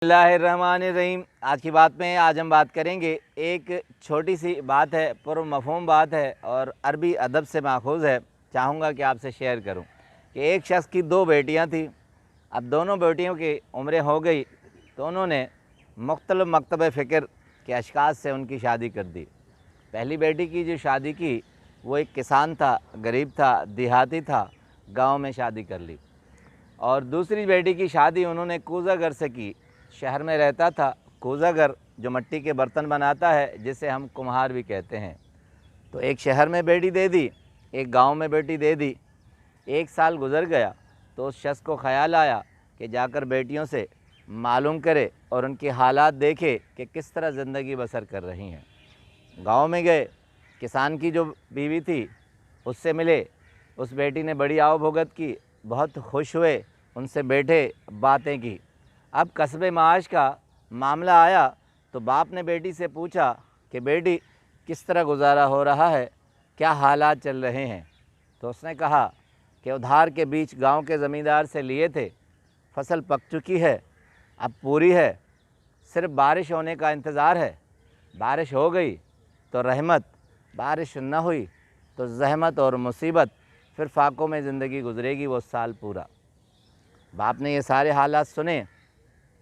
बिस्मिल्लाहिर्रहमानिर्रहीम। आज की बात में आज हम बात करेंगे, एक छोटी सी बात है, पुरमफ़हूम बात है और अरबी अदब से माखूज़ है। चाहूँगा कि आपसे शेयर करूँ कि एक शख्स की दो बेटियाँ थीं। अब दोनों बेटियों की उम्रें हो गई तो उन्होंने मुख्तलिफ़ मकतब फ़िक्र के अशख़ास से उनकी शादी कर दी। पहली बेटी की जो शादी की वो एक किसान था, गरीब था, देहाती था, गाँव में शादी कर ली। और दूसरी बेटी की शादी उन्होंने कूज़ागर से की। शहर में रहता था। कूज़ागर जो मिट्टी के बर्तन बनाता है, जिसे हम कुम्हार भी कहते हैं। तो एक शहर में बेटी दे दी, एक गांव में बेटी दे दी। एक साल गुज़र गया तो उस शख्स को ख़याल आया कि जाकर बेटियों से मालूम करे और उनकी हालात देखे कि किस तरह ज़िंदगी बसर कर रही हैं। गांव में गए, किसान की जो बीवी थी उससे मिले। उस बेटी ने बड़ी आवभगत की, बहुत खुश हुए, उनसे बैठे, बातें की। अब कस्बे माश का मामला आया तो बाप ने बेटी से पूछा कि बेटी किस तरह गुजारा हो रहा है, क्या हालात चल रहे हैं। तो उसने कहा कि उधार के बीच गांव के ज़मींदार से लिए थे, फसल पक चुकी है, अब पूरी है, सिर्फ बारिश होने का इंतज़ार है। बारिश हो गई तो रहमत, बारिश न हुई तो ज़हमत और मुसीबत, फिर फाकों में ज़िंदगी गुजरेगी वो साल पूरा। बाप ने ये सारे हालात सुने,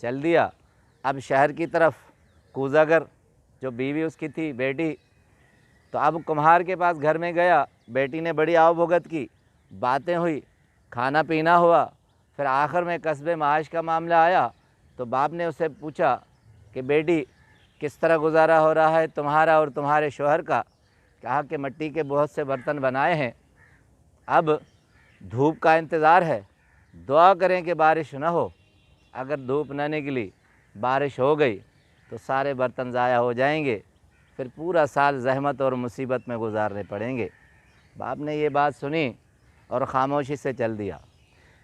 चल दिया। अब शहर की तरफ कूज़ागर जो बीवी उसकी थी बेटी, तो अब कुम्हार के पास घर में गया। बेटी ने बड़ी आवभगत की, बातें हुई, खाना पीना हुआ। फिर आखिर में कस्बे माश का मामला आया तो बाप ने उससे पूछा कि बेटी किस तरह गुजारा हो रहा है तुम्हारा और तुम्हारे शोहर का। कहा कि मिट्टी के बहुत से बर्तन बनाए हैं, अब धूप का इंतज़ार है, दुआ करें कि बारिश न हो। अगर धूप न निकली, बारिश हो गई तो सारे बर्तन ज़ाया हो जाएंगे, फिर पूरा साल ज़हमत और मुसीबत में गुजारने पड़ेंगे। बाप ने ये बात सुनी और ख़ामोशी से चल दिया।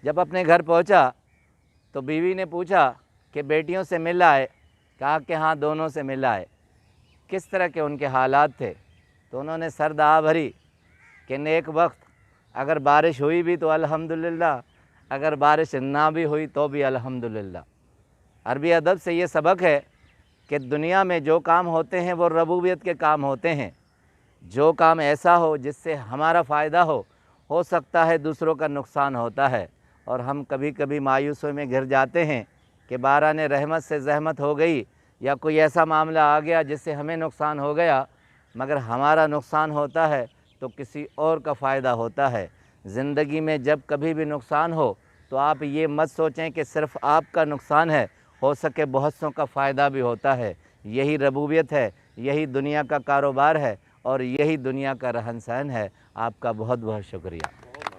जब अपने घर पहुंचा तो बीवी ने पूछा कि बेटियों से मिल आए। कहा कि हाँ, दोनों से मिल आए। किस तरह के उनके हालात थे। तो उन्होंने सर दहा भरी कि नेक वक्त अगर बारिश हुई भी तो अल्हम्दुलिल्लाह, अगर बारिश ना भी हुई तो भी अल्हम्दुलिल्लाह। अरबी अदब से ये सबक है कि दुनिया में जो काम होते हैं वो रबूबियत के काम होते हैं। जो काम ऐसा हो जिससे हमारा फ़ायदा हो सकता है दूसरों का नुकसान होता है। और हम कभी कभी मायूसों में घिर जाते हैं कि बारान रहमत से ज़हमत हो गई या कोई ऐसा मामला आ गया जिससे हमें नुकसान हो गया, मगर हमारा नुकसान होता है तो किसी और का फ़ायदा होता है। ज़िंदगी में जब कभी भी नुकसान हो तो आप ये मत सोचें कि सिर्फ़ आपका नुकसान है, हो सके बहुत सौ का फ़ायदा भी होता है। यही रबूबियत है, यही दुनिया का कारोबार है और यही दुनिया का रहन सहन है। आपका बहुत बहुत शुक्रिया।